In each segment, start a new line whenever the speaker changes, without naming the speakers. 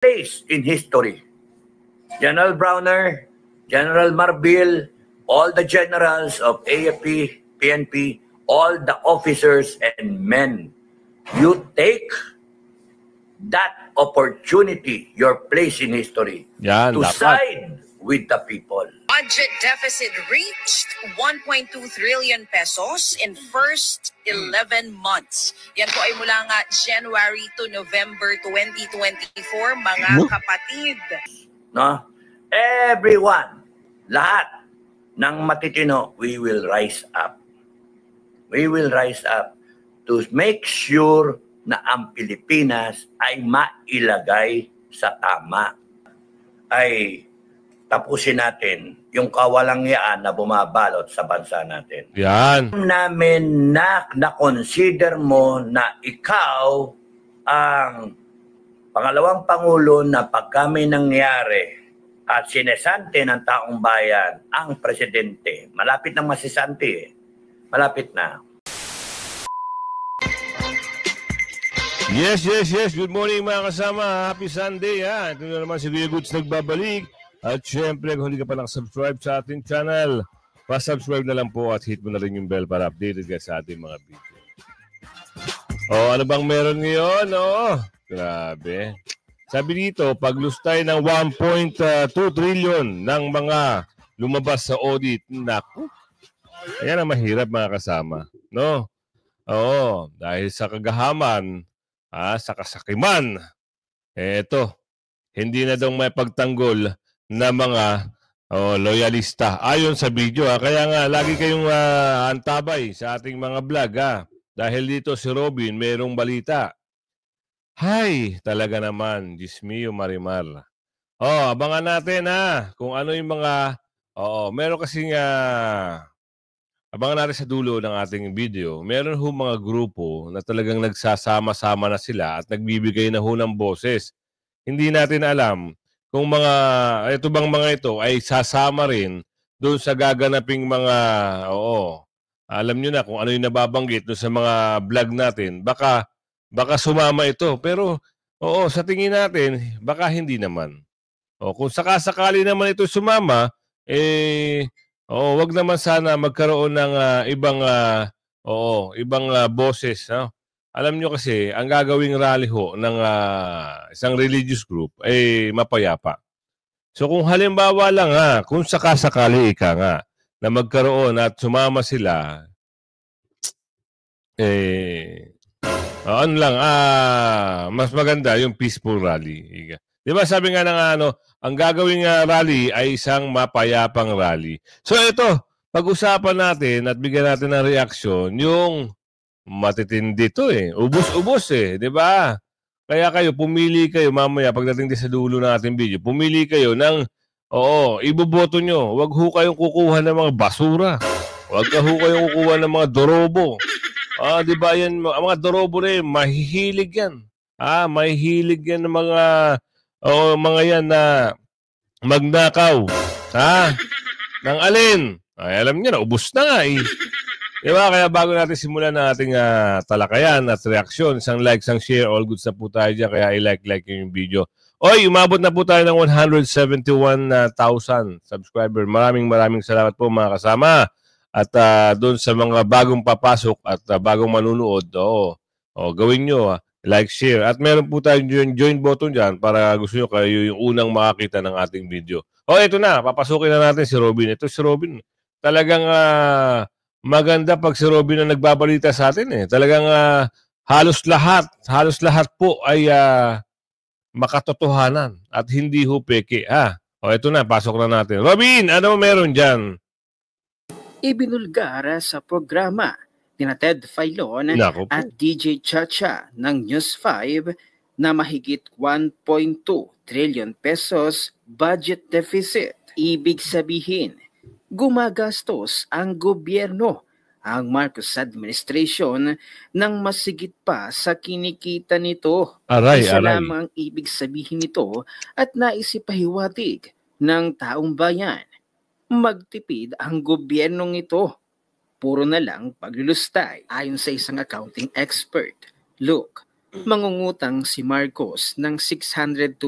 place in history. General Browner, General Marbil, all the generals of AFP, PNP, all the officers and men, you take that opportunity, your place in history, to side with the people.
Budget deficit reached 1.2 trillion pesos in first 11 months. Yan po ay mula nga January to November 2024, mga kapatid.
No? Everyone, lahat ng matitino, we will rise up. We will rise up to make sure na ang Pilipinas ay mailagay sa tama. Ay tapusin natin yung kawalangyaan na bumabalot sa bansa natin.
Yan.
Namin na-consider mo na ikaw ang pangalawang pangulo na pag kami nangyari at sinesante ng taong bayan ang presidente. Malapit na masisante eh. Malapit na.
Yes. Good morning mga kasama. Happy Sunday ha. Ito na naman si Kuya Goods nagbabalik. At syempre, kung hindi ka pa nakasubscribe sa ating channel, pa-subscribe na lang po at hit mo na rin yung bell para updated ka sa ating mga video. Ano bang meron ngayon? Grabe. Sabi dito, paglustay ng 1.2 trillion ng mga lumabas sa audit. Naku. Ayan ang mahirap mga kasama. No? Dahil sa kagahaman, sa kasakiman, eto, hindi na daw may pagtanggol na mga loyalista. Ayon sa video, kaya nga lagi kayong antabay sa ating mga vlog. Dahil dito si Robin, mayroong balita. Hay, talaga naman, Diyos mio, Marimar. Abangan natin kung ano yung mga, meron kasing, abangan natin sa dulo ng ating video. Meron mga grupo na talagang nagsasama-sama na sila at nagbibigay na ng boses. Hindi natin alam kung ito bang mga ito ay sasama rin doon sa gaganaping mga, alam nyo na kung ano yung nababanggit doon sa mga vlog natin. Baka sumama ito. Pero, sa tingin natin, baka hindi naman. Kung sakasakali naman ito sumama, wag naman sana magkaroon ng ibang boses. No? Alam nyo kasi, ang gagawing rally ng isang religious group ay mapayapa. So kung halimbawa lang kung sakasakali na magkaroon at sumama sila, mas maganda yung peaceful rally. Di ba sabi nga ang gagawing rally ay isang mapayapang rally. So ito, pag-usapan natin at bigyan natin ng reaksyon yung matitindi to ubos-ubos di ba? Kaya kayo, pumili kayo mamaya pagdating din sa dulo ng ating video. Pumili kayo ng, iboboto nyo. Huwag ho kayong kukuha ng mga basura. Huwag kayong kukuha ng mga dorobo. Di ba yan, ang mga dorobo rin, mahihilig yan. Mahihilig yan ng mga yan na magnakaw. Nang alin? Ay, alam niyo na, ubos na nga Diba? Kaya bago natin simulan ng ating talakayan at reaksyon, isang like, isang share, all goods na po tayo dyan. Kaya i-like yung video. Umabot na po tayo ng 171,000 subscriber. Maraming salamat po mga kasama. At doon sa mga bagong papasok at bagong manunood, gawin nyo, like, share. At meron po tayong join button dyan para gusto nyo kayo yung unang makakita ng ating video. Ito na, papasukin na natin si Robin. Ito si Robin. Talagang maganda pag si Robin na nagbabalita sa atin Talagang halos lahat po ay makatotohanan at hindi ho peke. Ito na, pasok na natin. Robin, ano meron dyan?
Ibinulgar sa programa ni Ted Filon at DJ Chacha ng News 5 na mahigit 1.2 trillion pesos budget deficit. Ibig sabihin, gumagastos ang gobyerno, ang Marcos administration, ng masigit pa sa kinikita nito. Isa lamang ang ibig sabihin nito at naisipahiwatig ng taong bayan. Magtipid ang gobyernong ito. Puro na lang paglulustay. Ayon sa isang accounting expert, look, Mangungutang si Marcos ng 629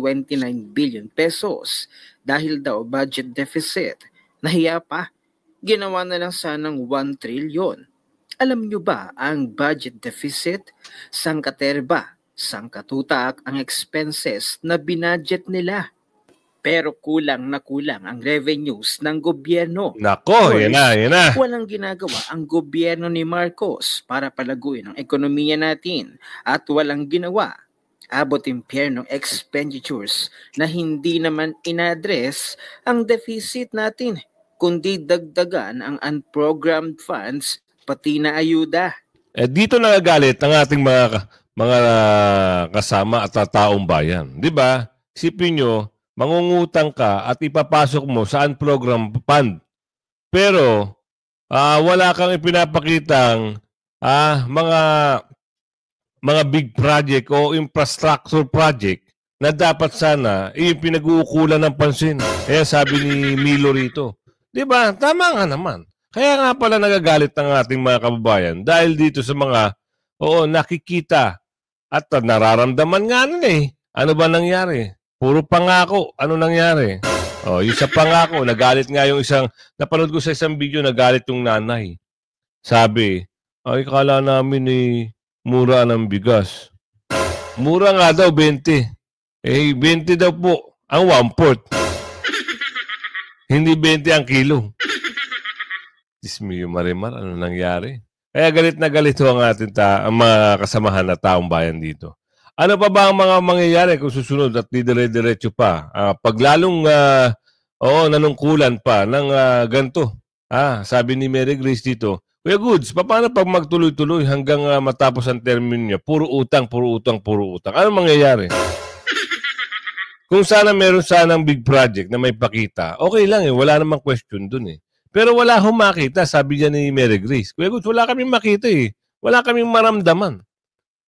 billion pesos dahil daw budget deficit. Nahiya pa, ginawa na lang sanang 1 trilyon. Alam nyo ba ang budget deficit? Sangkaterba, sangkatutak ang expenses na binadget nila. Pero kulang na kulang ang revenues ng gobyerno.
Nako, yan na.
Walang ginagawa ang gobyerno ni Marcos para palaguin ang ekonomiya natin at walang ginawa. Abot impyernong expenditures na hindi naman inadress ang deficit natin, kundi dagdagan ang unprogrammed funds pati na ayuda.
Dito nagagalit ang ating mga kasama at taong bayan. 'Di ba? Isipin nyo, mangungutang ka at ipapasok mo sa unprogrammed fund. Pero wala kang ipinapakitang mga big project o infrastructure project na dapat sana yung pinag-uukulan ng pansin. Kaya sabi ni Milo rito, 'di ba? Tama nga naman. Kaya nga pala nagagalit ang ating mga kababayan dahil dito sa mga nakikita at nararamdaman nga nun eh. Ano ba nangyari? Puro pangako. Ano nangyari? Yung sa pangako, nagalit nga yung napanood ko sa isang video, nagalit yung nanay. Sabi, ay kala namin mura ng bigas. Mura nga daw, 20. 20 daw po, ang 1/4. Hindi 20 ang kilo. Dismiyo Marimar, ano nangyari? Kaya galit na galit ang ating ang mga kasamahan na taong bayan dito. Ano pa ba ang mga mangyayari kung susunod at dire-diretso pa? Paglalong nanungkulan pa ng ganito. Sabi ni Mary Grace dito, Kuya Goods, paano pag magtuloy-tuloy hanggang matapos ang termino niya? Puro utang. Ano mangyayari? Kung sana meron sanang big project na may pakita, okay lang wala namang question dun Pero wala makita, sabi niya ni Mary Grace. Kuya Goods, wala kaming makita Wala kaming maramdaman.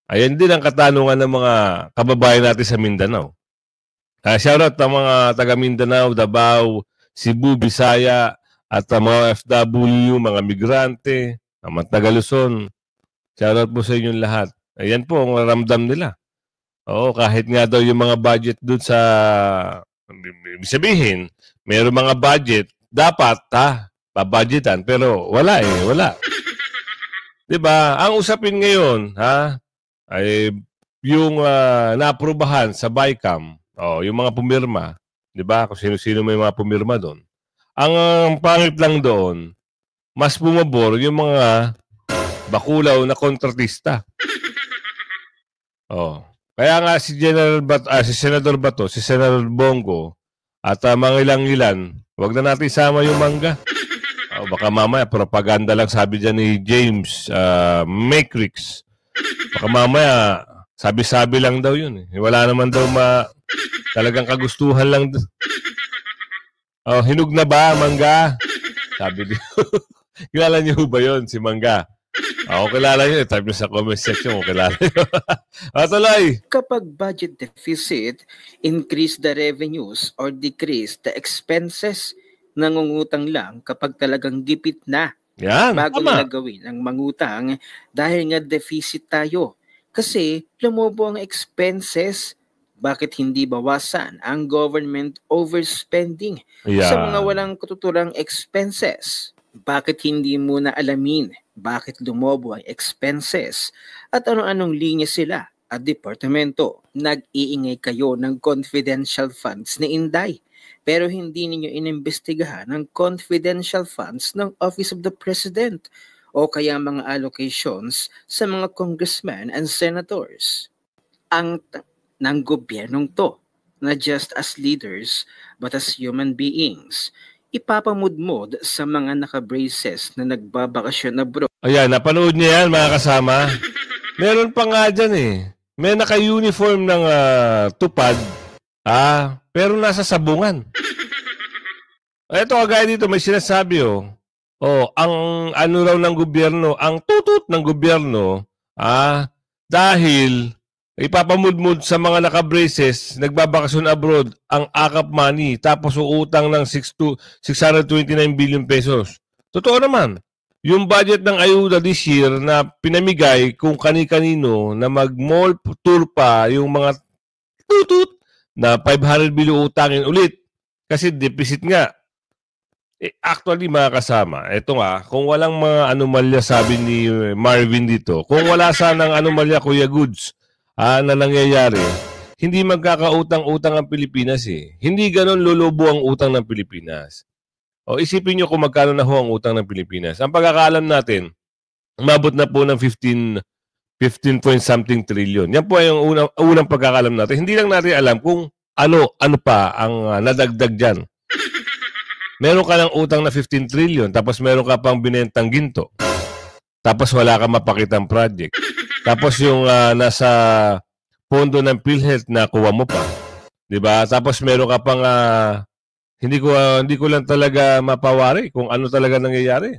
Ayan din ang katanungan ng mga kababayan natin sa Mindanao. Shoutout ang mga taga Mindanao, Davao, Cebu, Bisaya, at ang mga FW, mga migrante, ang mga taga Luzon. Shoutout po sa inyong lahat. Ayan po ang ramdam nila. Kahit nga daw yung mga budget doon sa, ibig sabihin, mayroong mga budget, dapat babudgetan, pero wala wala. Diba? Ang usapin ngayon, ay yung naaprubahan sa BICAM, yung mga pumirma, diba? Kung sino-sino may mga pumirma doon. Ang pangit lang doon, mas bumabor yung mga bakulaw na kontratista. Kaya nga si Senador Bato, si Senador Bongo, at mga ilang-ilan, wag na natin isama yung mangga. Baka mamaya, propaganda lang sabi dyan ni James Matrix. Baka mamaya, sabi-sabi lang daw yun. Wala naman daw talagang kagustuhan lang. Hinog na ba, mangga? Sabi dito. Kilala niyo ba yun, si mangga? Kilala niyo. Type niyo sa comment section kung kilala niyo. Tuloy.
Kapag budget deficit, increase the revenues or decrease the expenses, nangungutang lang kapag talagang gipit na.
Yan,
bago nila gawin ang mangutang dahil nga deficit tayo. Kasi lumobo ang expenses, bakit hindi bawasan ang government overspending sa mga walang katuturang expenses? Bakit hindi muna alamin bakit lumobo ang expenses at ano-anong linya sila at departamento? Nag-iingay kayo ng confidential funds ni Inday, pero hindi ninyo inimbestigahan ang confidential funds ng Office of the President o kaya mga allocations sa mga congressmen and senators. Ng gobyernong to, na just as leaders but as human beings, ipapamudmod sa mga naka-braces na nagbabakasyon abroad.
Ayan, napanood niya yan mga kasama. Meron pa nga dyan May naka-uniform ng tupad, pero nasa sabungan. Ito kagaya dito, may sinasabi ang ano raw ng gobyerno, ang tutut ng gobyerno, dahil ipapamudmud sa mga naka-braces, nagbabakasyon abroad, ang AKAP money, tapos uutang ng 629 billion pesos. Totoo naman. yung budget ng ayuda this year na pinamigay kung kani-kanino na mag-mall tour pa yung mga tutut na 500 billion utangin ulit. Kasi deficit nga. Actually, mga kasama, eto nga, kung walang mga anomalya, sabi ni Marvin dito, kung wala sanang anomalya, Kuya Goods, na nangyayari, hindi magkakautang-utang ang Pilipinas eh. Hindi ganon lulubo ang utang ng Pilipinas. O isipin nyo kung magkano na ho ang utang ng Pilipinas. Ang pagkakaalam natin, umabot na po ng 15 point something trillion. Yan po ay yung unang pagkakaalam natin. Hindi lang natin alam kung ano pa ang nadagdag dyan. Meron ka ng utang na 15 trillion, tapos meron ka pang binentang ginto. Tapos wala ka mapakitang project. Tapos yung nasa pondo ng PhilHealth na kuha mo pa. 'Di ba? Tapos meron ka pang hindi ko lang talaga mapawari kung ano talaga nangyayari.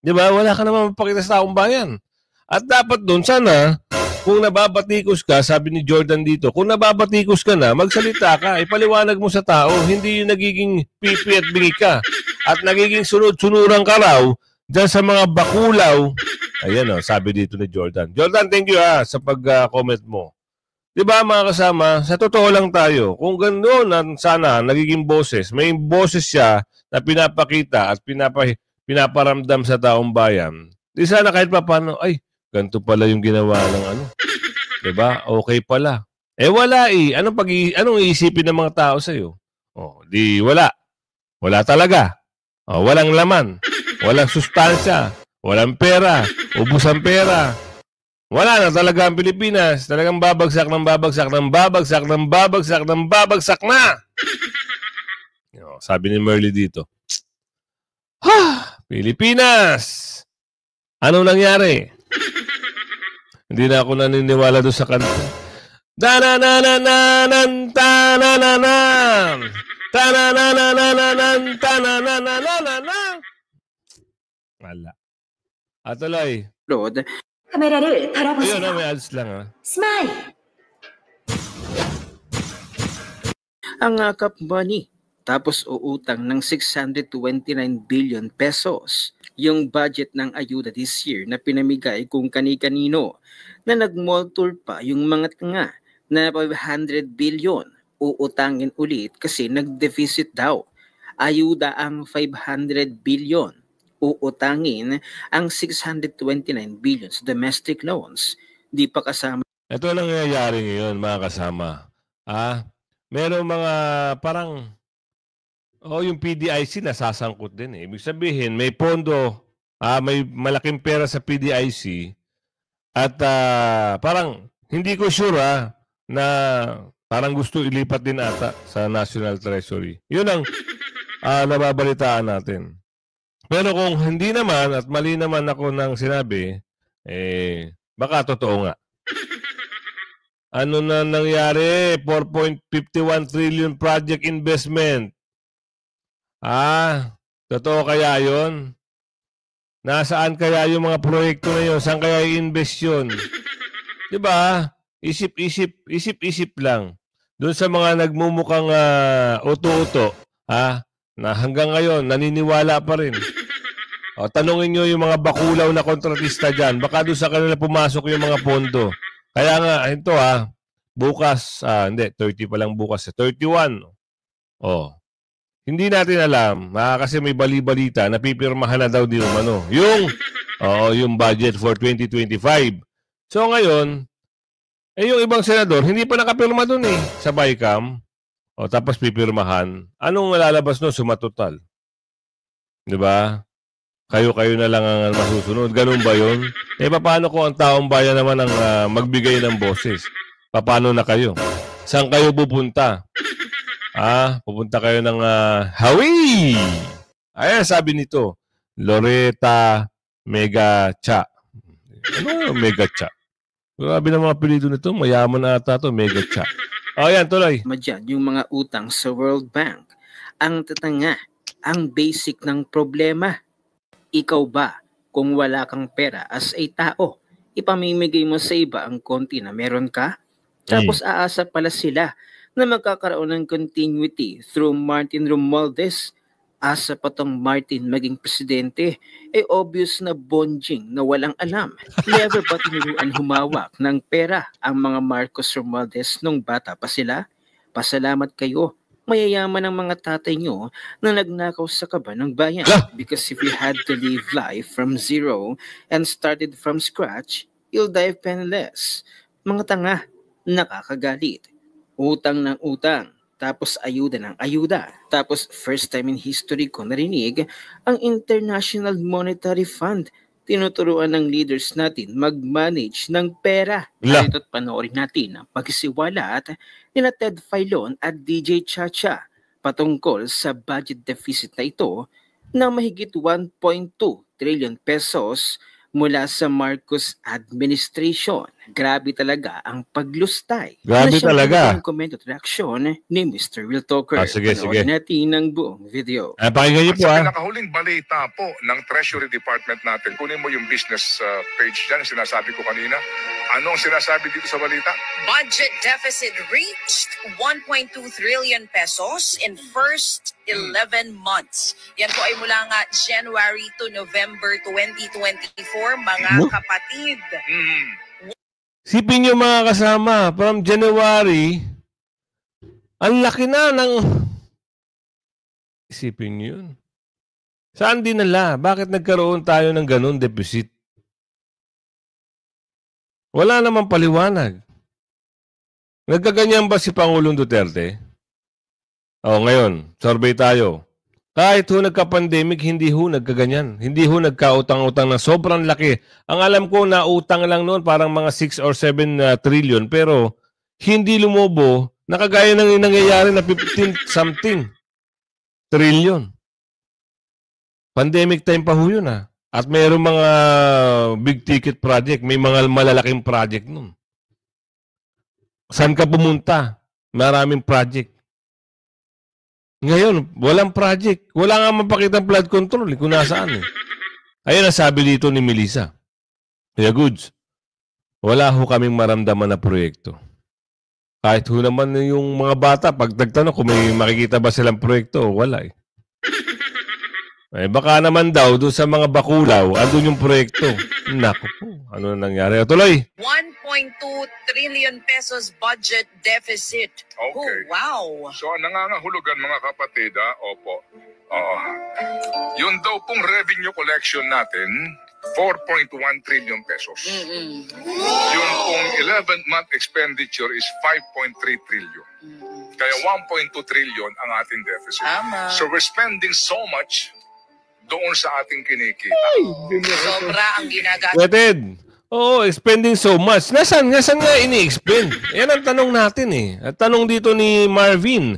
'Di ba? Wala ka naman mapakita sa taong bayan. At dapat doon sana kung nababatikos ka, sabi ni Jordan dito, kung nababatikos ka na, magsalita ka, ipaliwanag mo sa tao, hindi yung nagiging pipi at bingi ka. At nagiging sunod-sunuran ka raw dyan sa mga bakulaw. Ayan o, sabi dito ni Jordan. Jordan, thank you sa pag-comment mo. Diba mga kasama, sa totoo lang tayo, kung gano'n sana nagiging boses, may boses siya na pinapakita at pinaparamdam sa taong bayan, di sana kahit pa paano, ay, ganito pala yung ginawa ng ano. Diba? Okay pala. Eh wala eh. Anong iisipin ng mga tao sa'yo? Oh, di wala. Wala talaga. Oh, walang laman. Walang sustansya. Walang pera. Ubus ang pera. Wala na talaga ang Pilipinas. Talagang babagsak ng babagsak ng babagsak ng babagsak ng babagsak na. Sabi ni Merly dito. Pilipinas! Anong nangyari? Hindi na ako naniniwala doon sa kanta. Da-na-na-na-na-nan, ta-na-na-nan. Ta-na-na-na-na-nan, ta-na-na-na-na-nan. Wala. At tuloy.
Lord. Kamera를
Ayun,
바라보세요.
may ads lang
스마일.
Ang Cup Money tapos uutang ng 629 billion pesos. Yung budget ng ayuda this year na pinamigay kung kani-kanino na nag-mall tour pa yung mga tanga na 500 billion uutangin ulit kasi nag-deficit daw. Ayuda ang 500 billion, uutangin ang 629 billion sa domestic loans. Di pa kasama.
Ito ang nangyayari ngayon mga kasama. Merong mga parang yung PDIC nasasangkot din eh. Ibig sabihin, may pondo, may malaking pera sa PDIC at parang hindi ko sure na parang gusto ilipat din ata sa National Treasury. Yun ang nababalitaan natin. Pero kung hindi naman at mali naman ako ng sinabi, baka totoo nga. Ano na nangyari? 4.51 trillion project investment. Totoo kaya yun? Nasaan kaya yung mga proyekto na yun? Saan kaya i-invest yun? Diba? Isip-isip lang. Doon sa mga nagmumukhang uto-uto, na hanggang ngayon, naniniwala pa rin. Tanungin nyo yung mga bakulaw na kontratista dyan. Baka doon sa kanila pumasok yung mga pondo. Kaya nga, ito bukas, hindi, 30 pa lang bukas. 31. Hindi natin alam, kasi may bali-balita na pipirmahan na daw di umano. Yung budget for 2025. So ngayon, yung ibang senador, hindi pa nakapirma dun sa BICAM. Tapos pipirmahan. Anong lalabas no? Sumatotal. Diba? Kayo-kayo na lang ang masusunod. Ganun ba yun? Paano kung ang taong bayan naman ang magbigay ng boses? Paano na kayo? Saan kayo pupunta? Pupunta kayo ng Hawaii. Ayan, sabi nito, Loretta Megacha. Ano Megacha? Grabe ng mga apelido nito. Mayaman na ata ito, Megacha. Ayan, tuloy.
Madyan, yung mga utang sa World Bank. Ang tatanga, ang basic ng problema. Ikaw ba, kung wala kang pera as a tao, ipamimigay mo sa iba ang konti na meron ka? Tapos aasa pala sila na magkakaroon ng continuity through Martin Romualdez Asa pa tong Martin maging presidente, obvious na bonjing na walang alam. Never ba tinuruan humawak ng pera ang mga Marcos Romualdez nung bata pa sila? Pasalamat kayo, mayayaman ang mga tatay nyo na nagnakaw sa kaba ng bayan. Because if you had to live life from zero and started from scratch, you'll die penniless. Mga tanga, nakakagalit. Utang ng utang. Tapos ayuda ng ayuda. Tapos first time in history ko narinig ang International Monetary Fund. Tinuturuan ng leaders natin mag-manage ng pera. Ito't panoorin natin ang pagsiwalat ni Ted Filon at DJ Chacha patungkol sa budget deficit na ito na mahigit 1.2 trillion pesos mula sa Marcos administration. Grabe talaga ang paglustay.
Grabe talaga.
Ang comment at reaksyon ni Mr. Real Talker.
Sige.
Natin ang buong video.
Pakinggan niyo po.
Sa pinakahuling balita po ng Treasury Department natin, kunin mo yung business page dyan, sinasabi ko kanina. Anong sinasabi dito sa balita?
Budget deficit reached 1.2 trillion pesos in first 11 months. Yan po ay mula nga January to November 2024, mga kapatid.
Sipin nyo mga kasama, from January, ang laki na ng... Isipin nyo yun. Saan dinala? Bakit nagkaroon tayo ng ganun deficit? Wala namang paliwanag. Nagkaganyan ba si Pangulong Duterte? Ngayon, survey tayo. Kahit ho nagka-pandemic, hindi ho nagkaganyan. Hindi ho nagka-utang-utang na sobrang laki. Ang alam ko na utang lang noon, parang mga 6 or 7 trillion. Pero hindi lumobo, nakagaya ng nangyayari na 15-something trillion. Pandemic time pa ho yun ha. At mayroong mga big ticket project. May mga malalaking project noon. Saan ka pumunta? Maraming project. Ngayon, walang project. Wala nga mapakitang flood control kung nasaan. Ayun ang sabi dito ni Melissa. Kaya goods, wala ho kaming maramdaman na proyekto. Kahit ho naman yung mga bata, pag nagtanong kung may makikita ba silang proyekto, wala eh. Baka naman daw doon sa mga bakulaw, andun yung proyekto. Naku po, ano na nangyari? Tuloy!
1.2 trillion pesos budget deficit.
Okay.
Oh, wow.
So, nangangahulugan mga kapatid, opo. Yun daw pong revenue collection natin, 4.1 trillion pesos. Yung pong 11th-month expenditure is 5.3 trillion. Kaya 1.2 trillion ang ating deficit.
Tama.
So, we're spending so much doon sa ating kinikita.
Sobra ang ginagastos.
Ted, spending so much. Nasaan nga ini-expend? Yan ang tanong natin eh. At tanong dito ni Marvin.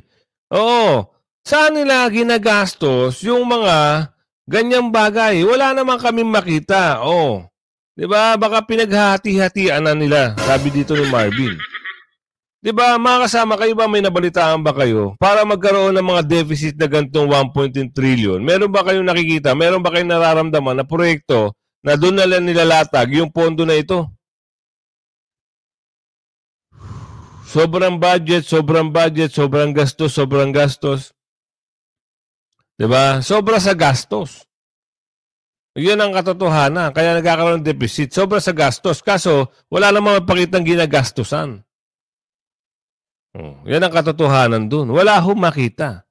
Saan nila ginagastos yung mga ganyang bagay? Wala naman kaming makita. Diba? Baka pinaghati-hatian na nila. Sabi dito ni Marvin. Diba, mga kasama, kayo ba may nabalitaan ba kayo? Para magkaroon ng mga deficit na ganitong 1.2 trillion, meron ba kayong nakikita? Meron ba kayong nararamdaman na proyekto na doon na lang nilalatag yung pondo na ito? Sobrang budget, sobrang gastos. Diba? Sobra sa gastos. Yan ang katotohanan. Kaya nagkakaroon ng deficit. Sobra sa gastos. Kaso, wala namang mapakitang ginagastosan. Yan ang katotohanan dun. Wala akong makita.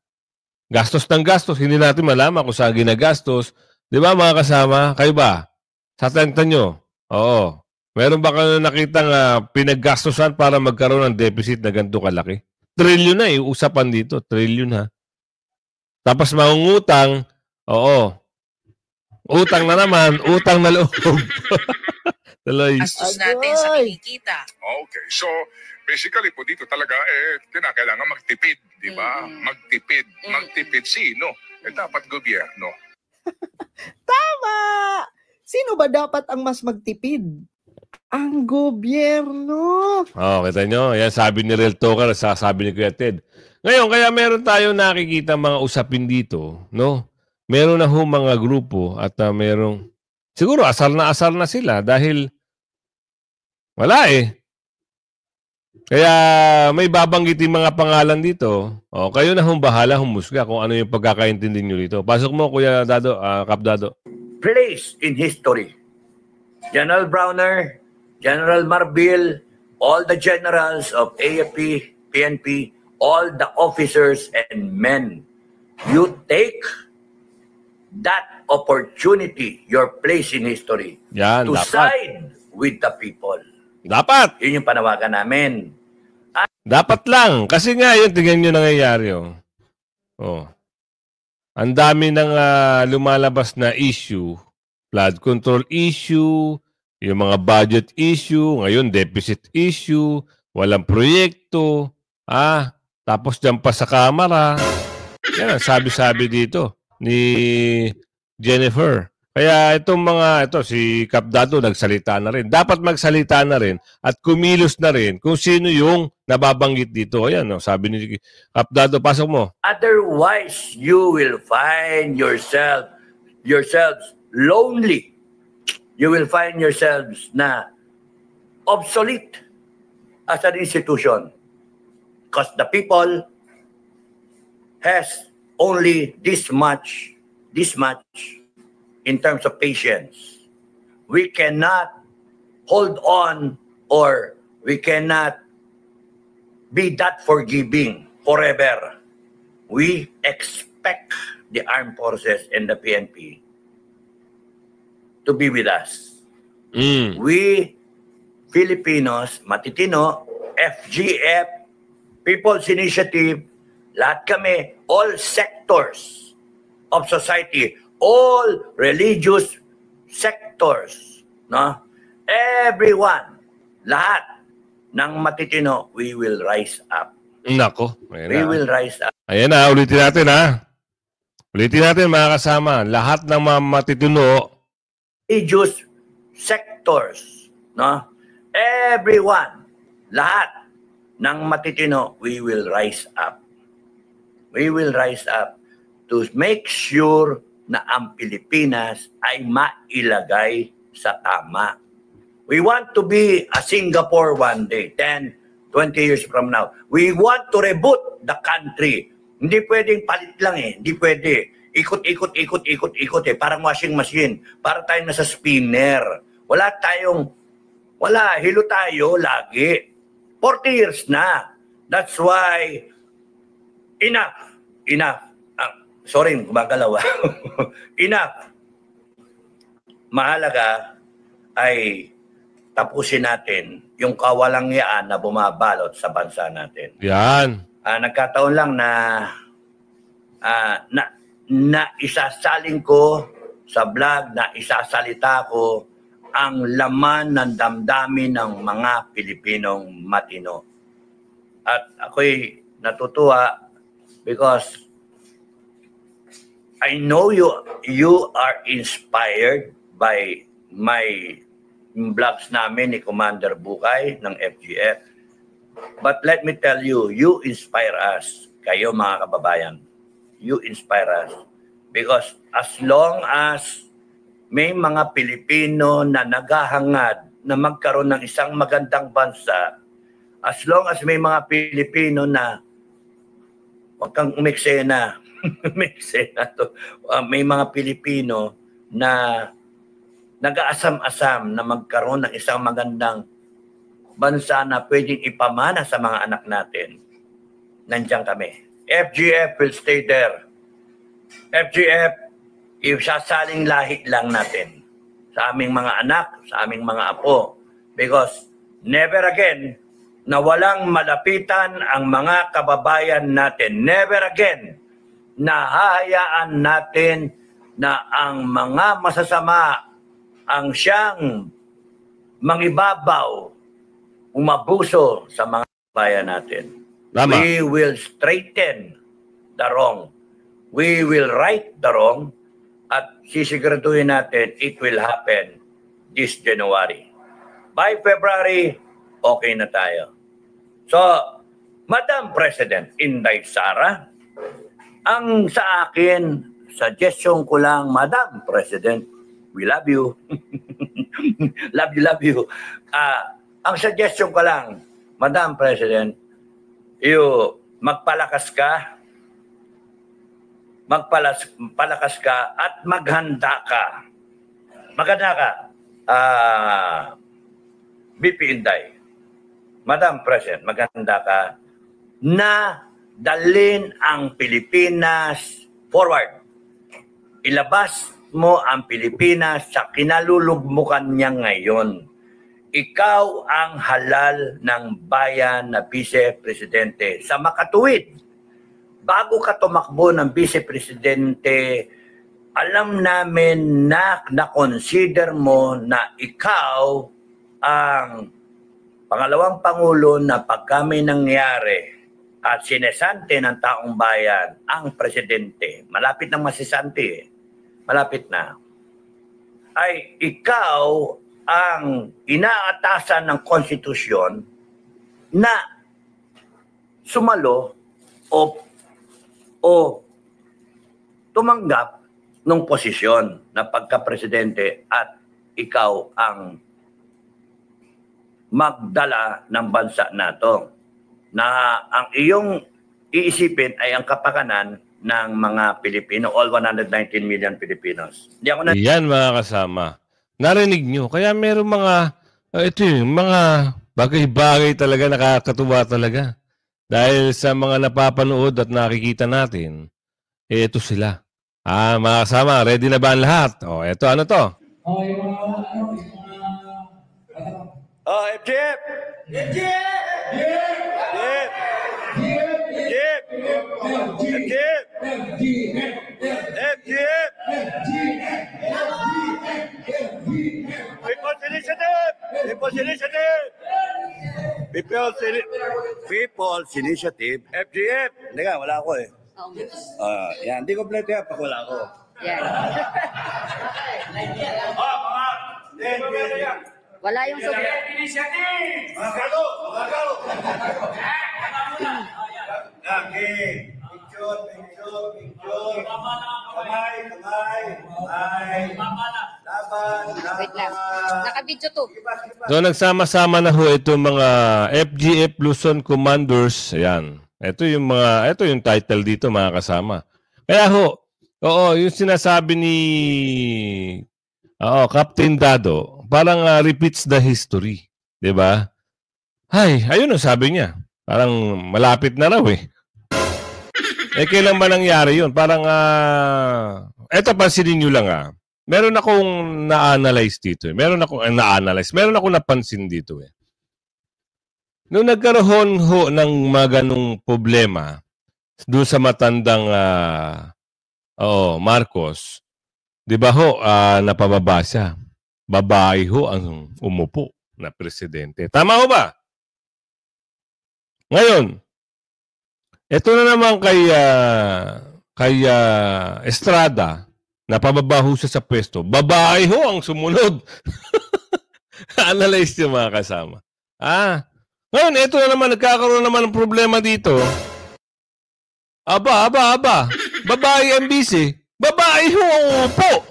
Gastos ng gastos, hindi natin malaman kung saan ginagastos. Di ba mga kasama? Kayo ba? Sa tenta nyo? Oo. Meron ba kayo nakitang pinaggastosan para magkaroon ng deficit na ganito kalaki? Trillion na usapan dito. Trillion ha. Tapos mangungutang, utang na naman, utang na loob.
Gastos natin sa kinikita.
Okay, so basically po dito talaga kinakailangan magtipid, di ba? Magtipid sino? Dapat gobyerno.
Tama! Sino ba dapat ang mas magtipid? Ang gobyerno.
Kita nyo? Yan sabi ni Real Talker, sasabi ni Kuya Ted. Ngayon, kaya meron tayo nakikita mga usapin dito, no? Meron na mga grupo at merong, siguro asar na sila dahil wala Kaya may babanggitin mga pangalan dito. O, kayo na bahala humusga kung ano yung pagkakaintindi nyo dito. Pasok mo, Kuya Dado, Kap Dado.
Place in history. General Browner, General Marbil, all the generals of AFP, PNP, all the officers and men, you take that opportunity, your place in history,
Yan,
to
dapat.
side with the people.
Dapat.
Yun yung panawagan namin.
Dapat lang. Kasi nga, yun, tingnan nyo nangyayari. Oh. Ang dami ng lumalabas na issue. Flood control issue, yung mga budget issue, ngayon deficit issue, walang proyekto, tapos dyan pa sa kamera. Yan ang sabi-sabi dito ni Jennifer. Kaya si Kap Dado nagsalita na rin. Dapat magsalita na rin at kumilos na rin kung sino yung nababanggit dito. Ayan, sabi ni Kap Dado, pasok mo.
Otherwise, you will find yourselves lonely. You will find yourselves na obsolete as an institution. Because the people has only this much in terms of patience. We cannot hold on, or we cannot be that forgiving forever. We expect the armed forces and the PNP to be with us. We Filipinos, matitino, FGF, People's Initiative, lahat kami, all sectors of society, all religious sectors, no? Everyone, lahat ng matitino, we will rise up.
Nako.
We will rise up.
Ayan na, ulitin natin Ulitin natin mga kasama, lahat ng mga matitino,
religious sectors, no? Everyone, lahat ng matitino, we will rise up. We will rise up to make sure na ang Pilipinas ay mailagay sa tama. We want to be a Singapore one day, 10, 20 years from now. We want to reboot the country. Hindi pwedeng palit lang Hindi pwede. Ikot parang washing machine. Para tayong nasa spinner. Hilo tayo lagi. 40 years na. That's why, enough. Sorry, gumagalaw. Enough. Mahalaga ay tapusin natin yung kawalangyaan na bumabalot sa bansa natin.
Yan.
Nagkataon lang na isasaling ko sa vlog, na isasalita ko ang laman ng damdamin ng mga Pilipinong matino. At ako'y natutuwa because I know you are inspired by my vlogs namin ni Commander Bukay ng FGF. But let me tell you, you inspire us. Kayo mga kababayan, you inspire us. Because as long as may mga Pilipino na naghahangad na magkaroon ng isang magandang bansa, as long as may mga Pilipino na, huwag kang umiksena, may mga Pilipino na nag-aasam-asam na magkaroon ng isang magandang bansa na pwedeng ipamana sa mga anak natin. Nandiyan kami. FGF will stay there. FGF, isasaling lahi lang natin sa aming mga anak, sa aming mga apo. Because never again na walang malapitan ang mga kababayan natin. Never again na hahayaan natin na ang mga masasama ang siyang mangibabaw, umabuso sa mga bayan natin.
Tama.
We will straighten the wrong. We will right the wrong at sisiguraduhin natin it will happen this January. By February, okay na tayo. So, Madam President Inday Sara, ang sa akin, suggestion ko lang, Madam President, we love you. love you. Ang suggestion ko lang, Madam President, magpalakas ka, palakas ka at maghanda ka. Maganda ka, BP Inday. Madam President, maganda ka na dalhin ang Pilipinas forward. Ilabas mo ang Pilipinas sa kinalulugmukan niya ngayon. Ikaw ang halal ng bayan na Vice-Presidente sa makatuwid. Bago ka tumakbo ng Vice-Presidente, alam namin na na-consider mo na ikaw ang pangalawang Pangulo na pag kami nangyari at sinesante ng taong bayan ang Presidente, malapit nang masisante malapit na, ay ikaw ang inaatasan ng konstitusyon na sumalo o tumanggap ng posisyon na pagka-presidente at ikaw ang magdala ng bansa nato, na ang iyong iisipin ay ang kapakanan ng mga Pilipino, all 119 million Filipinos.
Yan mga kasama. Narinig nyo. Kaya meron mga, ito yung mga bagay-bagay talaga, nakakatuwa talaga. Dahil sa mga napapanood at nakikita natin, ito sila. Mga kasama, ready na ba ang lahat? Ito, ano to?
FGF! People's Initiative. FGF. Teka, wala ako eh. Yan, hindi kompleto yan pag wala ako.
Yan. Wala yung sobrang.
Initiative! Mga kalo! Okay. Picture. Kamay. Laban.
Wait lang. Naka-video to.
So, nagsama-sama na ho itong mga FGF Luzon Commanders. Ayan. Ito yung title dito, mga kasama. Kaya ho, yung sinasabi ni Captain Dado, parang repeats the history. Diba? Ayun ang sabi niya. Parang malapit na raw eh. Kailan ba nangyari yun? Parang, eto pansinin nyo lang meron akong na-analyze dito eh. Meron akong napansin dito eh. Noong nagkaroon ho ng mga ganong problema doon sa matandang Marcos, di ba ho, napababa siya. Babae ho ang umupo na presidente. Tama ho ba? Ngayon, ito na naman kay Estrada, napababa ho siya sa pwesto. Babae ho ang sumunod. Analyze niyo mga kasama. Ngayon, ito na naman, nagkakaroon naman ng problema dito. Aba. Babae ang busy. Babae ho ang upo.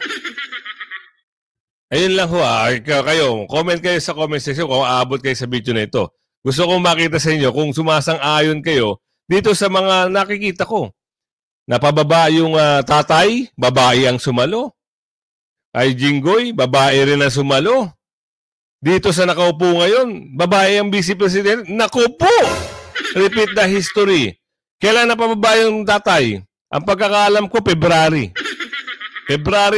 Ayun lang ho kayo, comment kayo sa comment section kung aabot kayo sa video na ito. Gusto kong makita sa inyo kung sumasang-ayon kayo dito sa mga nakikita ko. Napababa yung tatay, babae ang sumalo. Ay Jinggoy, babae rin ang sumalo. Dito sa nakaupo ngayon, babae ang vice president. Naku po! Repeat the history. Kailan napababa yung tatay? Ang pagkakaalam ko, February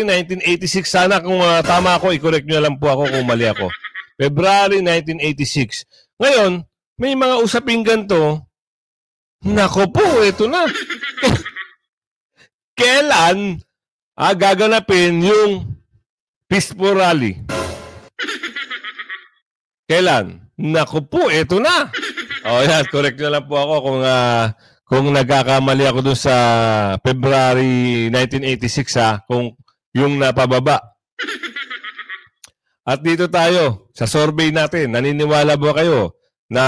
1986. Sana kung tama ako, i-correct nyo lang po ako kung mali ako. February 1986. Ngayon, may mga usaping ganito. Naku po, ito na. Kailan gaganapin yung peaceful rally? Kailan? Naku po, ito na. Yan, correct nyo lang po ako kung nagkakamali ako dun sa February 1986 kung yung napababa. At dito tayo, sa survey natin, naniniwala ba kayo na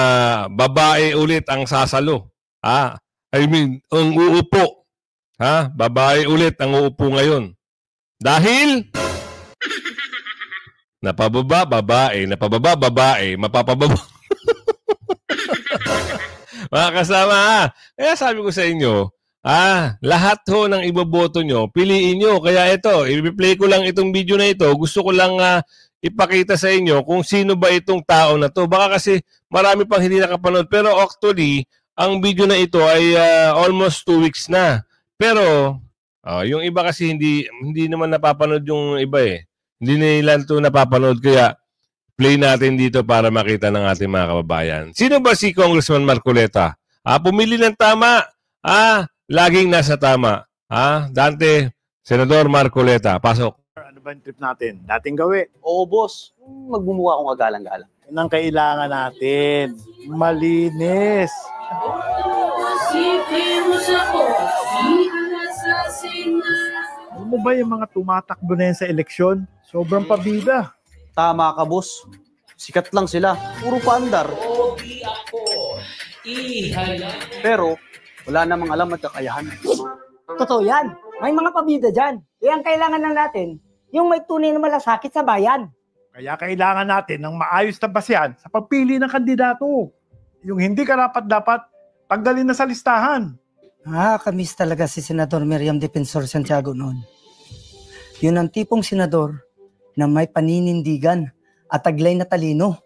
babae ulit ang sasalo? Ang uupo. Babae ulit ang uupo ngayon. Dahil napababa, babae, mapapababa. Mga kasama, kaya sabi ko sa inyo, lahat ho ng iboboto nyo, piliin nyo. Kaya ito, i-play ko lang itong video na ito. Gusto ko lang ipakita sa inyo kung sino ba itong tao na to. Baka kasi marami pang hindi nakapanood. Pero actually, ang video na ito ay almost 2 weeks na. Pero, yung iba kasi hindi naman napapanood yung iba eh. Hindi nila ito napapanood. Kaya, play natin dito para makita ng ating mga kababayan. Sino ba si Congressman Marcoleta? Pumili ng tama. Laging nasa tama. Dante, Senador Marcoleta, pasok.
Ano ba yung trip natin? Dating gawi.
Oo, boss. Magmumuha akong kagalang-galang.
Yan ang kailangan natin. Malinis. Ano mo ba yung mga tumatakbo na yan sa eleksyon? Sobrang pabida.
Tama ka, boss. Sikat lang sila. Puro paandar. Pero, wala namang alam at kakayahan.
Totoo yan. May mga pabida dyan. Ang kailangan lang natin, yung may tunay na malasakit sa bayan.
Kaya kailangan natin ng maayos na basehan sa pagpili ng kandidato. Yung hindi karapat-dapat, tanggalin na sa listahan.
Nakakamiss talaga si Senador Miriam Defensor Santiago noon. Yun ang tipong senador na may paninindigan at taglay na talino.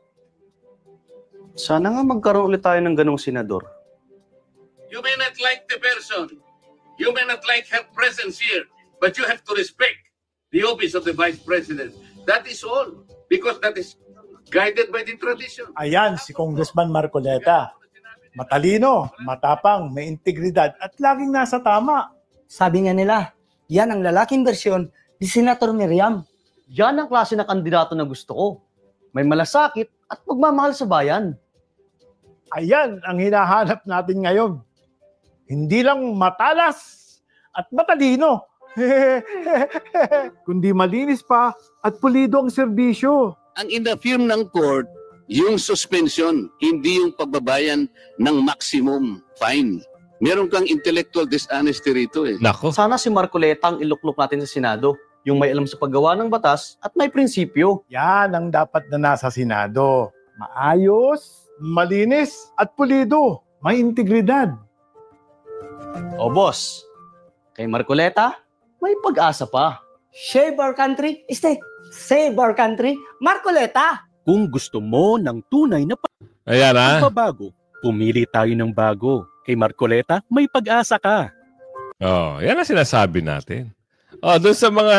Sana nga magkaroon ulit tayo ng ganong senador.
You may not like the person, you may not like her presence here, but you have to respect the office of the Vice President. That is all, because that is guided by the tradition.
Ayan, si Congressman Marcoleta. Matalino, matapang, may integridad, at laging nasa tama.
Sabi nga nila, yan ang lalaking bersyon ni Senator Miriam.
Yan ang klase na kandidato na gusto ko. May malasakit at pagmamahal sa bayan.
Ayan ang hinahanap natin ngayon. Hindi lang matalas at matalino, kundi malinis pa at pulido ang serbisyo.
Ang in-affirm ng court, yung suspension, hindi yung pagbabayan ng maximum fine. Meron kang intellectual dishonesty rito eh.
Nako.
Sana si Marcoleta ang iluklok natin sa Senado. Yung may alam sa paggawa ng batas at may prinsipyo.
Yan ang dapat na nasa Senado. Maayos, malinis at pulido. May integridad.
O boss, kay Marcoleta, may pag-asa pa.
Save our country, save our country, Marcoleta.
Kung gusto mo ng tunay na pagbabago, pumili tayo ng bago. Kay Marcoleta, may pag-asa ka.
Yan ang sinasabi natin. Doon sa mga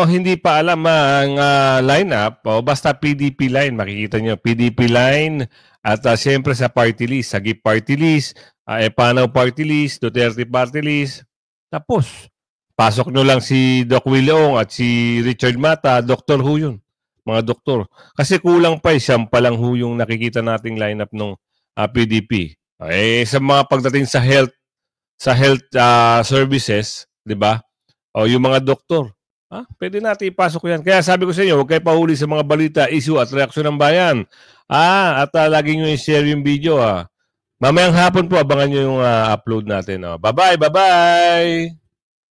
hindi pa alam ang lineup, basta PDP line, makikita nyo, PDP line at siyempre sa party list, sa GIP party list, Epanaw party list, Duterte party list. Tapos, pasok nyo lang si Doc Williong at si Richard Mata, Dr. Who yun, mga doktor. Kasi kulang pa siyam pa lang ho yung nakikita nating lineup ng PDP. Sa mga pagdating sa health services, di ba? Yung mga doktor, pwede natin ipasok yan. Kaya sabi ko sa inyo, huwag kayo pahuli sa mga balita, issue at reaksyon ng bayan. At lagi nyo i-share yung video. Mamayang hapon po, abangan nyo yung upload natin. Bye-bye, bye-bye!